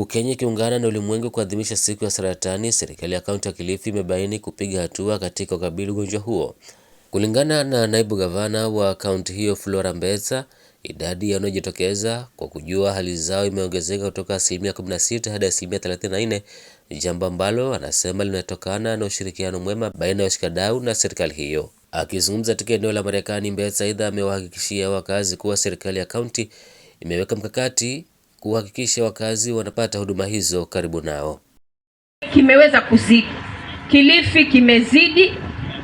Huku Kenya ikiungana na ulimwengu kuadhimisha siku ya saratani, serikali ya kaunti ya Kilifi imebaini kupiga hatua katika kukabili ugonjwa huo. Kulingana na naibu gavana wa kaunti hiyo Flora Mbetsa, idadi ya wanaojitokeza kwa kujua hali zao imeongezeka kutoka 16% hadi 34%, jambo ambalo anasema linatokana na ushirikiano mwema baina ya washikadau na serikali hiyo. Akizungumza katika eneo la Marekani, Mbetsa aidha amewahakikishia wakazi kuwa serikali ya kaunti imeweka mkakati kuhakikisha wakazi wanapata huduma hizo karibu nao. Kimeweza kuzidi. Kilifi kimezidi.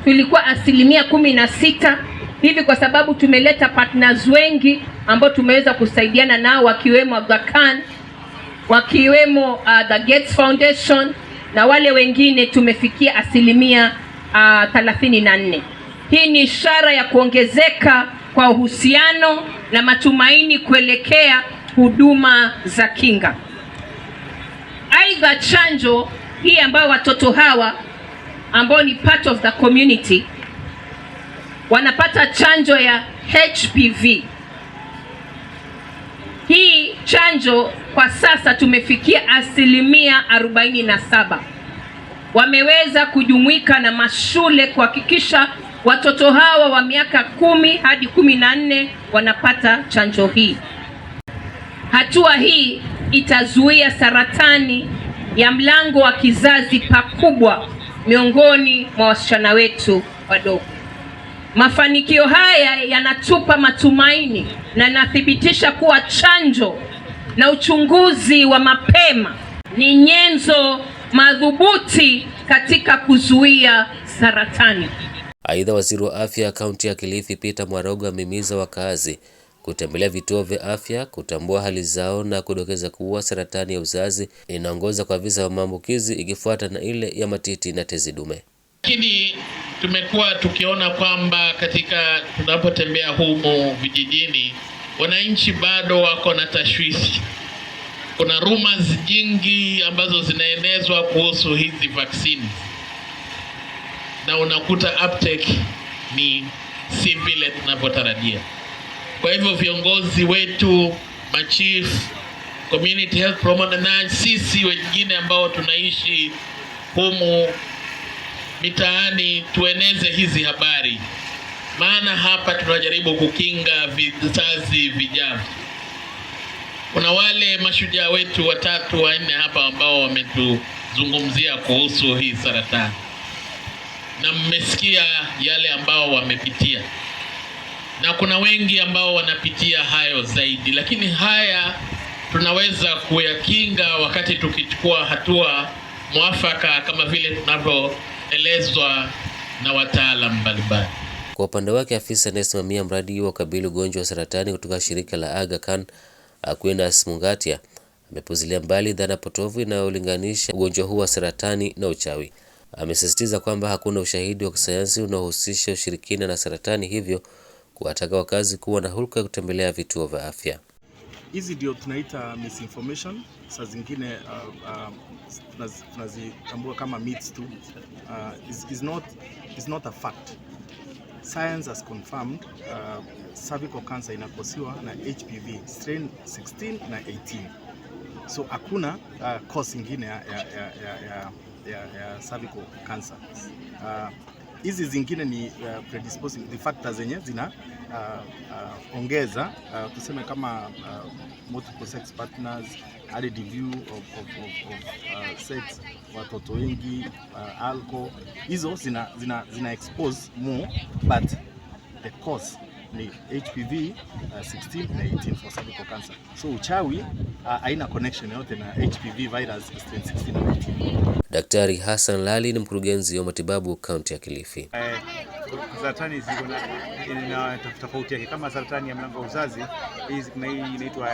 Tulikuwa 16% hivi kwa sababu tumeleta partners wengi ambao tumeweza kusaidiana nao, wakiwemo Aga Khan, wakiwemo The Gates Foundation na wale wengine. Tumefikia 34%. Hii ni ishara ya kuongezeka kwa uhusiano na matumaini kuelekea huduma za kinga. Aidha, chanjo hii ambayo watoto hawa ambao ni part of the community wanapata chanjo ya HPV. Hii chanjo kwa sasa tumefikia 47%. Wameweza kujumuika na mashule kuhakikisha watoto hawa wa miaka 10 hadi 14 wanapata chanjo hii. Hatua hii itazuia saratani ya mlango wa kizazi pakubwa miongoni mwa wasichana wetu wadogo. Mafanikio haya yanatupa matumaini na yanathibitisha kuwa chanjo na uchunguzi wa mapema ni nyenzo madhubuti katika kuzuia saratani. Aidha, waziri wa afya kaunti ya Kilifi Peter Mwarogo amehimiza wakazi kutembelea vituo vya afya, kutambua hali zao na kudokeza kuwa saratani ya uzazi inaongoza kwa visa vya maambukizi ikifuata na ile ya matiti na tezi dume. Lakini tumekuwa tukiona kwamba katika tunapotembea humo vijijini, wananchi bado wako na tashwishi. Kuna rumors nyingi ambazo zinaenezwa kuhusu hizi vaccines, na unakuta uptake ni si vile tunavyotarajia. Kwa hivyo viongozi wetu, machief, community health promoter na sisi wengine ambao tunaishi humu mitaani tueneze hizi habari, maana hapa tunajaribu kukinga vizazi vijavyo. Kuna wale mashujaa wetu 3 4 hapa ambao wametuzungumzia kuhusu hii saratani, na mmesikia yale ambao wamepitia, na kuna wengi ambao wanapitia hayo zaidi, lakini haya tunaweza kuyakinga wakati tukichukua hatua mwafaka kama vile tunavyoelezwa na wataalamu mbalimbali. Kwa upande wake, afisa anayesimamia mradi wa kukabili ugonjwa wa saratani kutoka shirika la Aga Khan, Aquinas Mungatia, amepuzilia mbali dhana potofu inayolinganisha ugonjwa huu wa saratani na uchawi. Amesisitiza kwamba hakuna ushahidi wa kisayansi unaohusisha ushirikina na saratani, hivyo kuwataka wakazi kuwa na hulka ya kutembelea vituo vya afya. Hizi ndio tunaita misinformation, saa zingine tunazitambua kama myths tu. Is not a fact. Science has confirmed cervical cancer inakosiwa na HPV strain 16 na 18. So hakuna cause ingine ya cervical cancer. Hizi zingine ni predisposing the factors zenye zina ongeza tuseme kama multiple sex partners, added view of sex, watoto wengi, alcohol. Hizo zina expose more, but the cause ni HPV 16 na 18 for cervical cancer. So uchawi haina connection yote na HPV virus 16 na 18. Daktari Hassan Lali ni mkurugenzi wa matibabu kaunti ya Kilifi. Saratani ziko na tofauti yake. Kama saratani ya mlango wa uzazi, hii inaitwa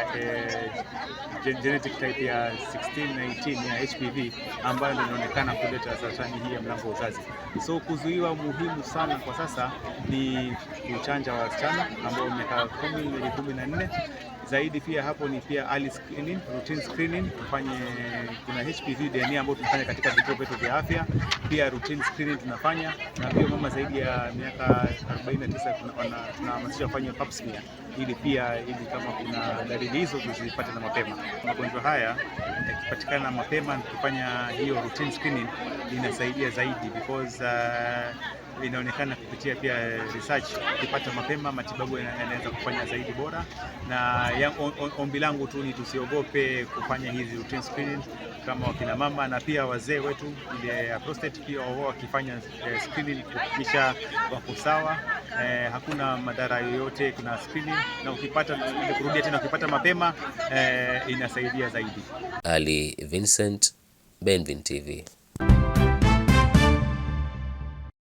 genetic type ya 16 na 18 ya HPV, ambayo inaonekana kuleta saratani hii ya mlango wa uzazi. So kuzuiwa muhimu sana kwa sasa ni kuchanja wasichana ambao miaka 10 hadi 14. zaidi. Pia hapo ni pia early screening, routine screening, kuna HPV DNA ambayo tunafanya katika vituo vyetu vya afya, pia routine screening tunafanya, na pia mama zaidi ya miaka 49 tunahamasisha kufanya pap smear ili kama kuna dalili hizo tuzipate na mapema. Magonjwa haya yakipatikana mapema, tukifanya hiyo routine screening inasaidia zaidi because inaonekana kupitia pia research, ukipata mapema matibabu yanaweza kufanya zaidi bora. Na ombi langu tu ni tusiogope kufanya hizi routine screening kama wakina mama na pia wazee wetu, ile prostate pia wao wakifanya screening kuhakikisha wako sawa, hakuna madhara yoyote. Kuna screening na kurudia tena ukipata mapema inasaidia zaidi. Ali Vincent, Benvin TV.